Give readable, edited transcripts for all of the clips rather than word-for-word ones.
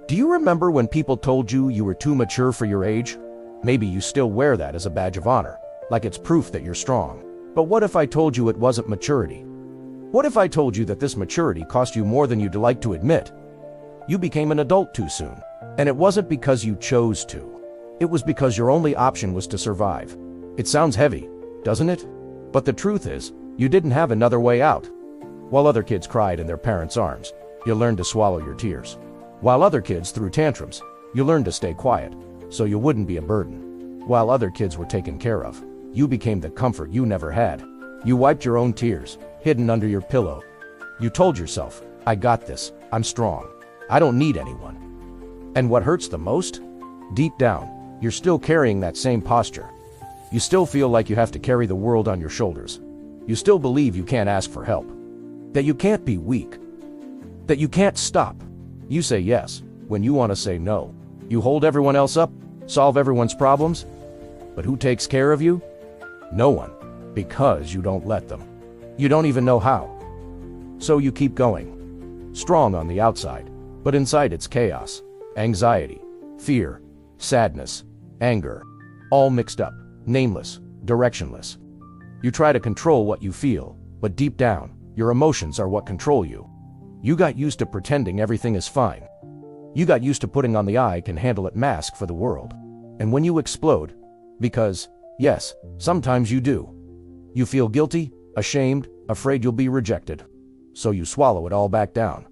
Do you remember when people told you you were too mature for your age? Maybe you still wear that as a badge of honor, like it's proof that you're strong. But what if I told you it wasn't maturity? What if I told you that this maturity cost you more than you'd like to admit? You became an adult too soon, and it wasn't because you chose to. It was because your only option was to survive. It sounds heavy, doesn't it? But the truth is, you didn't have another way out. While other kids cried in their parents' arms, you learned to swallow your tears. While other kids threw tantrums, you learned to stay quiet, so you wouldn't be a burden. While other kids were taken care of, you became the comfort you never had. You wiped your own tears, hidden under your pillow. You told yourself, I got this, I'm strong, I don't need anyone. And what hurts the most? Deep down, you're still carrying that same posture. You still feel like you have to carry the world on your shoulders. You still believe you can't ask for help, that you can't be weak, that you can't stop. You say yes when you want to say no. You hold everyone else up, solve everyone's problems. But who takes care of you? No one, because you don't let them. You don't even know how. So you keep going. Strong on the outside, but inside it's chaos, anxiety, fear, sadness, anger, all mixed up, nameless, directionless. You try to control what you feel, but deep down, your emotions are what control you. You got used to pretending everything is fine. You got used to putting on the I can handle it mask for the world. And when you explode, because, yes, sometimes you do, you feel guilty, ashamed, afraid you'll be rejected. So you swallow it all back down.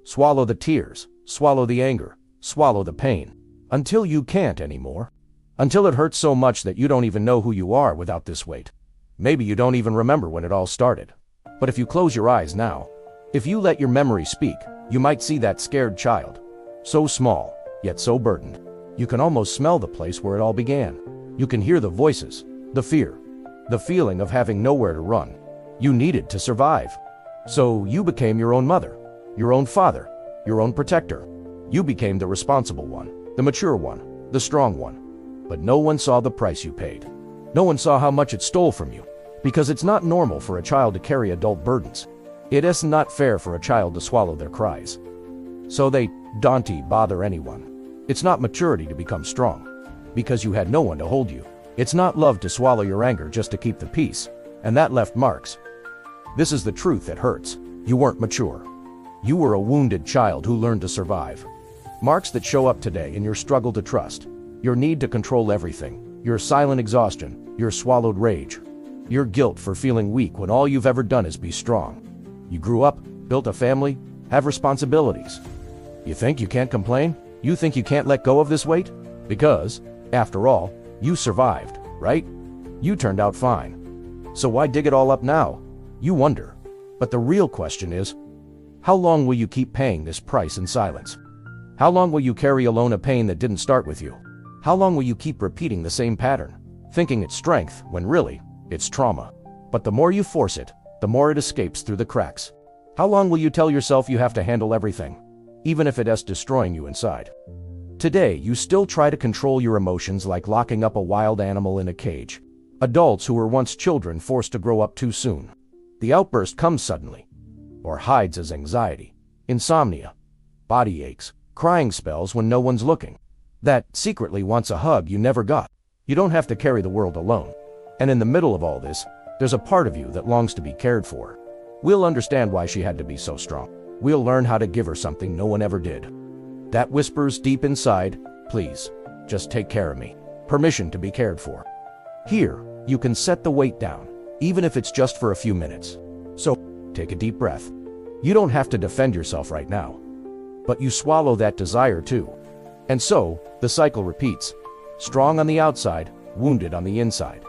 Swallow the tears, swallow the anger, swallow the pain, until you can't anymore. Until it hurts so much that you don't even know who you are without this weight. Maybe you don't even remember when it all started. But if you close your eyes now, if you let your memory speak, you might see that scared child. So small, yet so burdened. You can almost smell the place where it all began. You can hear the voices, the fear, the feeling of having nowhere to run. You needed to survive. So you became your own mother, your own father, your own protector. You became the responsible one, the mature one, the strong one. But no one saw the price you paid. No one saw how much it stole from you. Because it's not normal for a child to carry adult burdens. It is not fair for a child to swallow their cries. So they don't bother anyone. It's not maturity to become strong, because you had no one to hold you. It's not love to swallow your anger just to keep the peace, and that left marks. This is the truth that hurts. You weren't mature. You were a wounded child who learned to survive. Marks that show up today in your struggle to trust, your need to control everything, your silent exhaustion, your swallowed rage, your guilt for feeling weak when all you've ever done is be strong. You grew up, built a family, have responsibilities. You think you can't complain? You think you can't let go of this weight? Because, after all, you survived, right? You turned out fine. So why dig it all up now? You wonder. But the real question is, how long will you keep paying this price in silence? How long will you carry alone a pain that didn't start with you? How long will you keep repeating the same pattern, thinking it's strength when really, it's trauma? But the more you force it, the more it escapes through the cracks. How long will you tell yourself you have to handle everything, even if it is destroying you inside? Today, you still try to control your emotions like locking up a wild animal in a cage. Adults who were once children forced to grow up too soon. The outburst comes suddenly, or hides as anxiety, insomnia, body aches, crying spells when no one's looking. That secretly wants a hug you never got. You don't have to carry the world alone. And in the middle of all this, there's a part of you that longs to be cared for. We'll understand why she had to be so strong. We'll learn how to give her something no one ever did. That whispers deep inside, please, just take care of me. Permission to be cared for. Here, you can set the weight down, even if it's just for a few minutes. So, take a deep breath. You don't have to defend yourself right now. But you swallow that desire too. And so, the cycle repeats. Strong on the outside, wounded on the inside.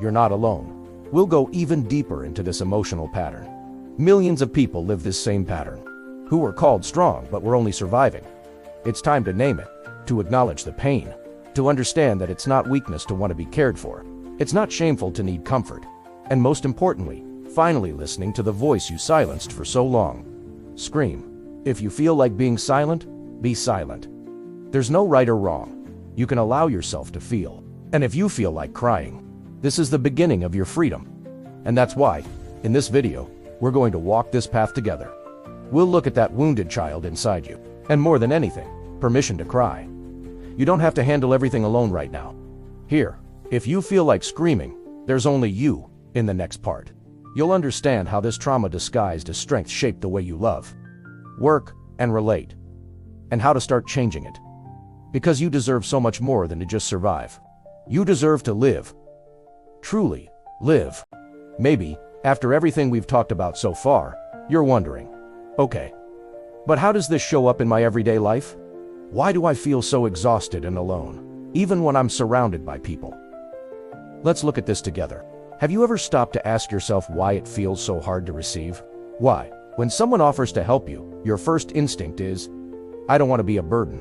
You're not alone. We'll go even deeper into this emotional pattern. Millions of people live this same pattern, who were called strong but were only surviving. It's time to name it, to acknowledge the pain, to understand that it's not weakness to want to be cared for. It's not shameful to need comfort. And most importantly, finally listening to the voice you silenced for so long. Scream. If you feel like being silent, be silent. There's no right or wrong. You can allow yourself to feel. And if you feel like crying, this is the beginning of your freedom. And that's why, in this video, we're going to walk this path together. We'll look at that wounded child inside you. And more than anything, permission to cry. You don't have to handle everything alone right now. Here, if you feel like screaming, there's only you in the next part. You'll understand how this trauma disguised as strength shaped the way you love, work, and relate, and how to start changing it. Because you deserve so much more than to just survive. You deserve to live. Truly, live. Maybe, after everything we've talked about so far, you're wondering, okay, but how does this show up in my everyday life? Why do I feel so exhausted and alone, even when I'm surrounded by people? Let's look at this together. Have you ever stopped to ask yourself why it feels so hard to receive? Why, when someone offers to help you, your first instinct is, I don't want to be a burden.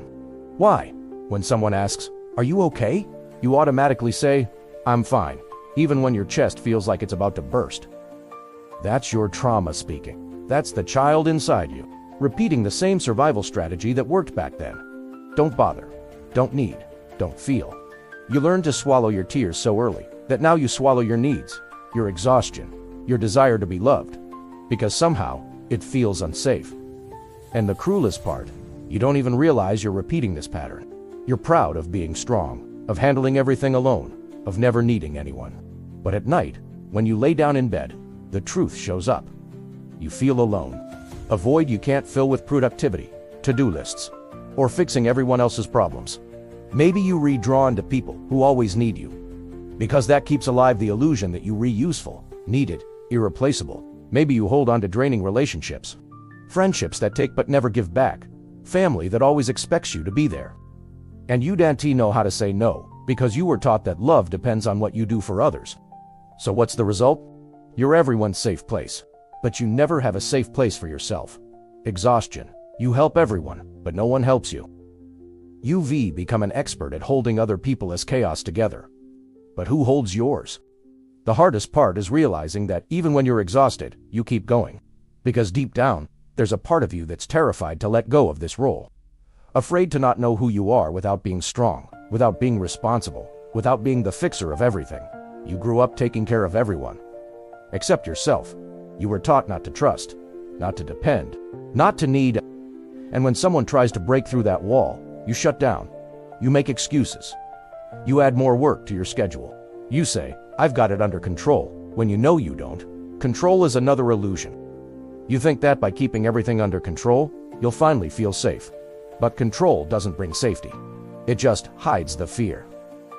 Why, when someone asks, are you okay? You automatically say, I'm fine, even when your chest feels like it's about to burst. That's your trauma speaking. That's the child inside you, repeating the same survival strategy that worked back then. Don't bother, don't need, don't feel. You learned to swallow your tears so early that now you swallow your needs, your exhaustion, your desire to be loved, because somehow it feels unsafe. And the cruelest part, you don't even realize you're repeating this pattern. You're proud of being strong, of handling everything alone, of never needing anyone. But at night, when you lay down in bed, the truth shows up. You feel alone. A void you can't fill with productivity, to-do lists, or fixing everyone else's problems. Maybe you redrawn to people who always need you, because that keeps alive the illusion that you useful, needed, irreplaceable. Maybe you hold on to draining relationships, friendships that take but never give back, family that always expects you to be there. And you don't know how to say no, because you were taught that love depends on what you do for others. So what's the result? You're everyone's safe place, but you never have a safe place for yourself. Exhaustion. You help everyone, but no one helps you. You've become an expert at holding other people as chaos together. But who holds yours? The hardest part is realizing that even when you're exhausted, you keep going. Because deep down, there's a part of you that's terrified to let go of this role. Afraid to not know who you are without being strong, without being responsible, without being the fixer of everything. You grew up taking care of everyone, except yourself. You were taught not to trust, not to depend, not to need. And when someone tries to break through that wall, you shut down. You make excuses. You add more work to your schedule. You say, I've got it under control, when you know you don't. Control is another illusion. You think that by keeping everything under control, you'll finally feel safe. But control doesn't bring safety. It just hides the fear.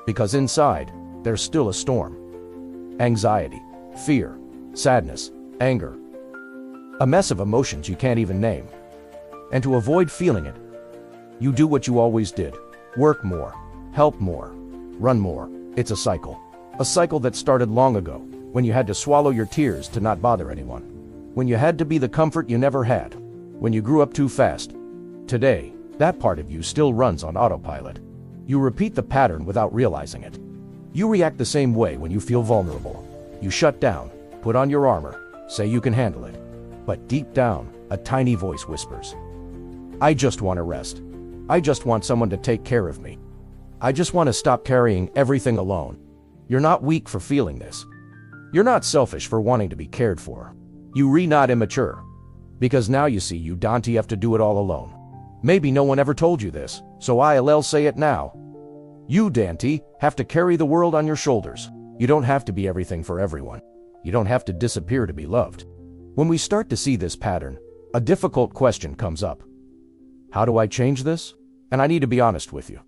Because inside, there's still a storm. Anxiety, fear, sadness, anger. A mess of emotions you can't even name. And to avoid feeling it, you do what you always did. Work more, help more, run more. It's a cycle. A cycle that started long ago, when you had to swallow your tears to not bother anyone. When you had to be the comfort you never had. When you grew up too fast. Today, that part of you still runs on autopilot. You repeat the pattern without realizing it. You react the same way when you feel vulnerable. You shut down, put on your armor, say you can handle it. But deep down, a tiny voice whispers, I just want to rest. I just want someone to take care of me. I just want to stop carrying everything alone. You're not weak for feeling this. You're not selfish for wanting to be cared for. You're not immature. Because now you see you don't have to do it all alone. Maybe no one ever told you this, so I'll say it now. You, Dante, have to carry the world on your shoulders. You don't have to be everything for everyone. You don't have to disappear to be loved. When we start to see this pattern, a difficult question comes up. How do I change this? And I need to be honest with you.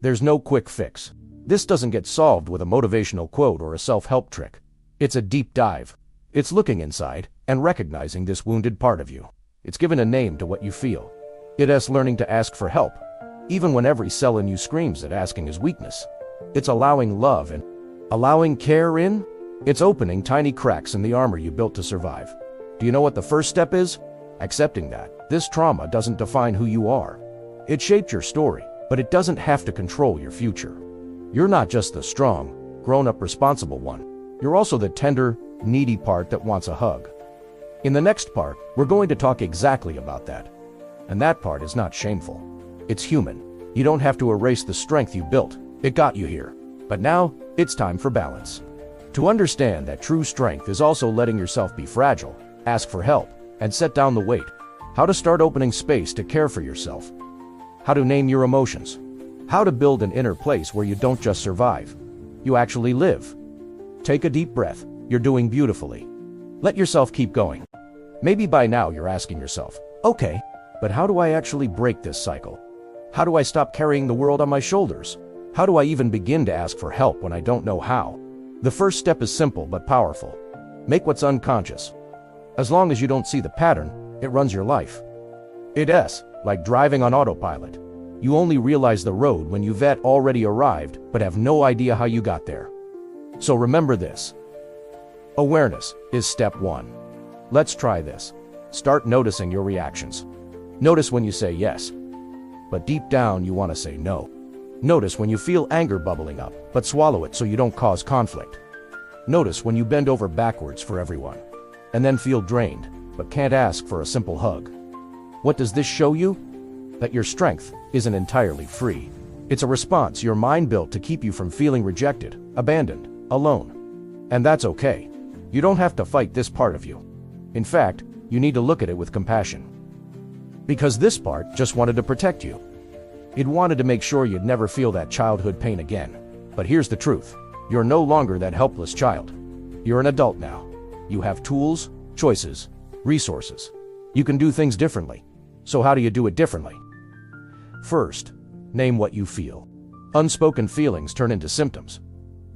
There's no quick fix. This doesn't get solved with a motivational quote or a self-help trick. It's a deep dive. It's looking inside and recognizing this wounded part of you. It's given a name to what you feel. It's learning to ask for help, even when every cell in you screams that asking is weakness. It's allowing love and allowing care in. It's opening tiny cracks in the armor you built to survive. Do you know what the first step is? Accepting that this trauma doesn't define who you are. It shaped your story, but it doesn't have to control your future. You're not just the strong, grown-up responsible one. You're also the tender, needy part that wants a hug. In the next part, we're going to talk exactly about that. And that part is not shameful. It's human. You don't have to erase the strength you built. It got you here. But now, it's time for balance. To understand that true strength is also letting yourself be fragile, ask for help, and set down the weight. How to start opening space to care for yourself. how to name your emotions, how to build an inner place where you don't just survive, you actually live. Take a deep breath. You're doing beautifully. Let yourself keep going. Maybe by now you're asking yourself, okay, but how do I actually break this cycle? How do I stop carrying the world on my shoulders? How do I even begin to ask for help when I don't know how? The first step is simple but powerful. Make what's unconscious. As long as you don't see the pattern, it runs your life. It's like driving on autopilot. You only realize the road when you've already arrived but have no idea how you got there. So remember this. Awareness is step one. Let's try this. Start noticing your reactions. Notice when you say yes, but deep down you want to say no. Notice when you feel anger bubbling up, but swallow it so you don't cause conflict. Notice when you bend over backwards for everyone, and then feel drained, but can't ask for a simple hug. What does this show you? That your strength isn't entirely free. It's a response your mind built to keep you from feeling rejected, abandoned, alone. And that's okay. You don't have to fight this part of you. In fact, you need to look at it with compassion. Because this part just wanted to protect you. It wanted to make sure you'd never feel that childhood pain again. But here's the truth. You're no longer that helpless child. You're an adult now. You have tools, choices, resources. You can do things differently. So how do you do it differently? First, name what you feel. Unspoken feelings turn into symptoms.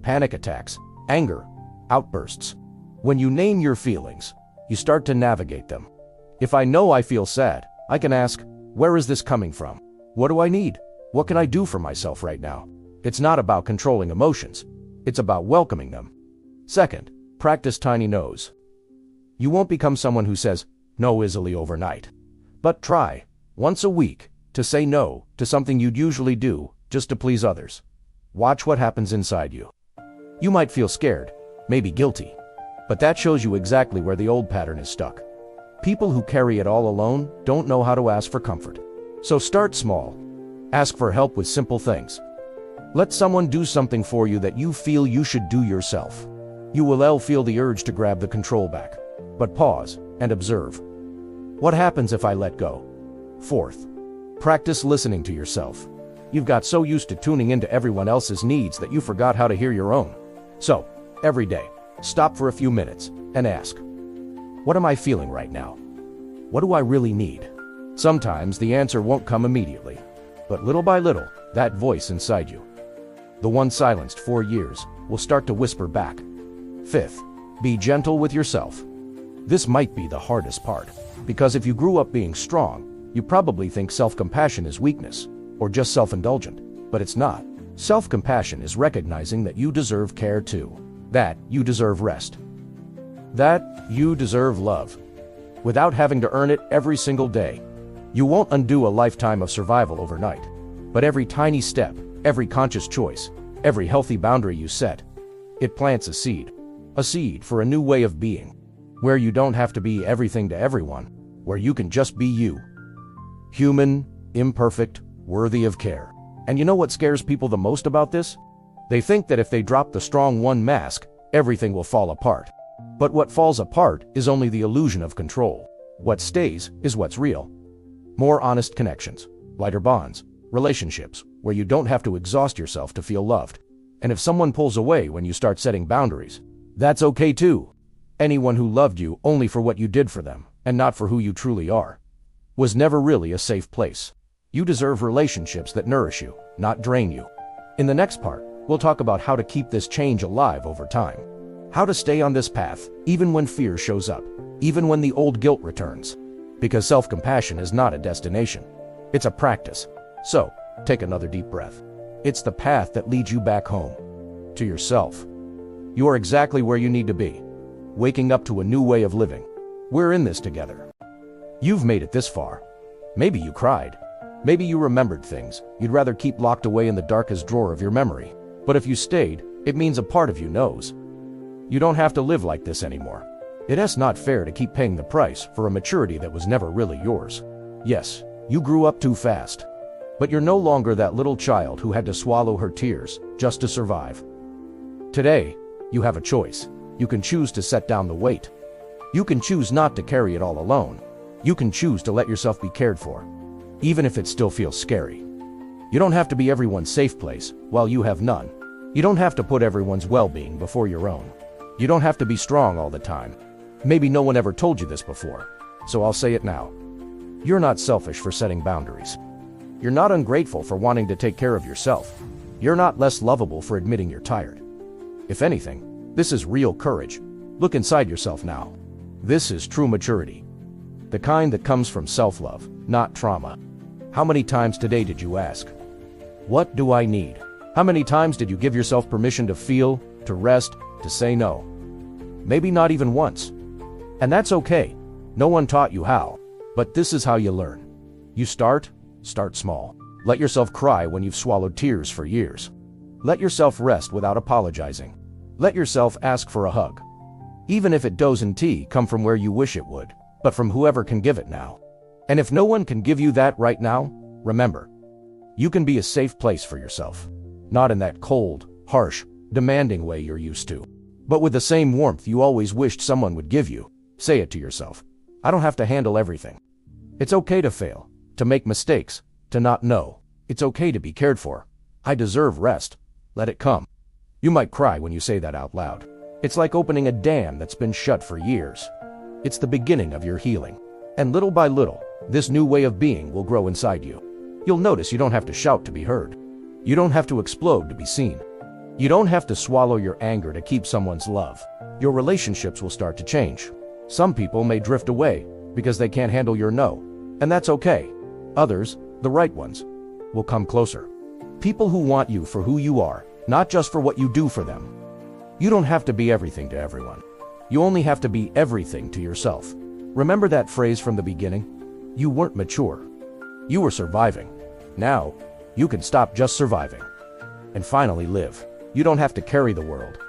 Panic attacks, anger, outbursts. When you name your feelings, you start to navigate them. If I know I feel sad, I can ask, where is this coming from? What do I need? What can I do for myself right now? It's not about controlling emotions. It's about welcoming them. Second, practice tiny no's. You won't become someone who says no easily overnight. But try, once a week, to say no to something you'd usually do just to please others. Watch what happens inside you. You might feel scared, maybe guilty, but that shows you exactly where the old pattern is stuck. People who carry it all alone don't know how to ask for comfort. So start small. Ask for help with simple things. Let someone do something for you that you feel you should do yourself. You will feel the urge to grab the control back. But pause and observe. What happens if I let go? Fourth, practice listening to yourself. You've got so used to tuning into everyone else's needs that you forgot how to hear your own. So, every day, stop for a few minutes and ask, what am I feeling right now? What do I really need? Sometimes the answer won't come immediately, but little by little, that voice inside you, the one silenced for years, will start to whisper back. Fifth, be gentle with yourself. This might be the hardest part, because if you grew up being strong, you probably think self-compassion is weakness, or just self-indulgent, but it's not. Self-compassion is recognizing that you deserve care too, that you deserve rest, that you deserve love, without having to earn it every single day. You won't undo a lifetime of survival overnight, but every tiny step, every conscious choice, every healthy boundary you set, it plants a seed for a new way of being, where you don't have to be everything to everyone, where you can just be you. Human, imperfect, worthy of care. And you know what scares people the most about this? They think that if they drop the strong one mask, everything will fall apart. But what falls apart is only the illusion of control. What stays is what's real. More honest connections, lighter bonds, relationships where you don't have to exhaust yourself to feel loved. And if someone pulls away when you start setting boundaries, that's okay too. Anyone who loved you only for what you did for them, and not for who you truly are, was never really a safe place. You deserve relationships that nourish you, not drain you. In the next part, we'll talk about how to keep this change alive over time. How to stay on this path, even when fear shows up, even when the old guilt returns. Because self-compassion is not a destination. It's a practice. So, take another deep breath. It's the path that leads you back home, to yourself. You are exactly where you need to be, waking up to a new way of living. We're in this together. You've made it this far. Maybe you cried. Maybe you remembered things you'd rather keep locked away in the darkest drawer of your memory. But if you stayed, it means a part of you knows. You don't have to live like this anymore. It's not fair to keep paying the price for a maturity that was never really yours. Yes, you grew up too fast. But you're no longer that little child who had to swallow her tears just to survive. Today, you have a choice. You can choose to set down the weight. You can choose not to carry it all alone. You can choose to let yourself be cared for. even if it still feels scary. You don't have to be everyone's safe place while you have none. You don't have to put everyone's well-being before your own. You don't have to be strong all the time. Maybe no one ever told you this before, so I'll say it now. You're not selfish for setting boundaries. You're not ungrateful for wanting to take care of yourself. You're not less lovable for admitting you're tired. If anything, this is real courage. Look inside yourself now. This is true maturity. The kind that comes from self-love, not trauma. How many times today did you ask, "What do I need?" How many times did you give yourself permission to feel, to rest, to say no? Maybe not even once. And that's okay. No one taught you how. But this is how you learn. You start small. Let yourself cry when you've swallowed tears for years. Let yourself rest without apologizing. Let yourself ask for a hug. Even if it doesn't come from where you wish it would, but from whoever can give it now. And if no one can give you that right now, remember, you can be a safe place for yourself. Not in that cold, harsh, demanding way you're used to, but with the same warmth you always wished someone would give you. Say it to yourself. I don't have to handle everything. It's okay to fail, to make mistakes, to not know. It's okay to be cared for. I deserve rest. Let it come. You might cry when you say that out loud. It's like opening a dam that's been shut for years. It's the beginning of your healing. And little by little, this new way of being will grow inside you. You'll notice you don't have to shout to be heard. You don't have to explode to be seen. You don't have to swallow your anger to keep someone's love. Your relationships will start to change. Some people may drift away because they can't handle your no, and that's okay. Others, the right ones, will come closer. People who want you for who you are, not just for what you do for them. You don't have to be everything to everyone. You only have to be everything to yourself. Remember that phrase from the beginning? You weren't mature. You were surviving. Now, you can stop just surviving and finally live. You don't have to carry the world.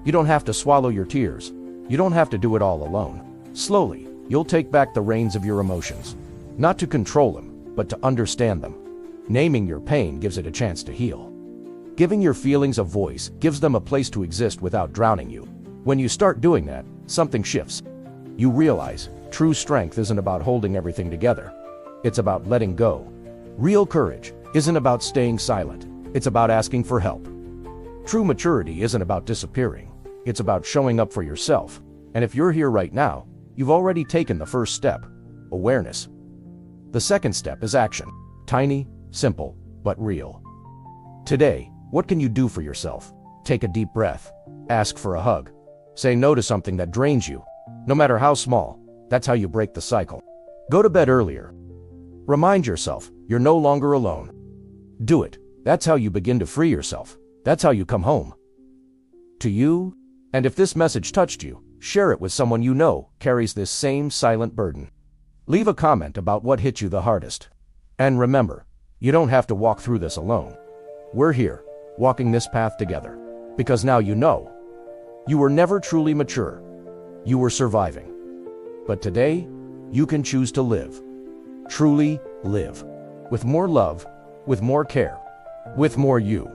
You don't have to swallow your tears. You don't have to do it all alone. Slowly, you'll take back the reins of your emotions. Not to control them, but to understand them. Naming your pain gives it a chance to heal. Giving your feelings a voice gives them a place to exist without drowning you. When you start doing that, something shifts. You realize true strength isn't about holding everything together. It's about letting go. Real courage isn't about staying silent. It's about asking for help. True maturity isn't about disappearing. It's about showing up for yourself. And if you're here right now, you've already taken the first step, awareness. The second step is action. Tiny, simple, but real. Today, what can you do for yourself? Take a deep breath. Ask for a hug. Say no to something that drains you. No matter how small, that's how you break the cycle. Go to bed earlier. Remind yourself you're no longer alone. Do it. That's how you begin to free yourself. That's how you come home. To you. And if this message touched you, share it with someone you know carries this same silent burden. Leave a comment about what hit you the hardest. And remember, you don't have to walk through this alone. We're here, walking this path together. Because now you know. You were never truly mature. You were surviving. But today, you can choose to live. Truly live. With more love, with more care, with more you.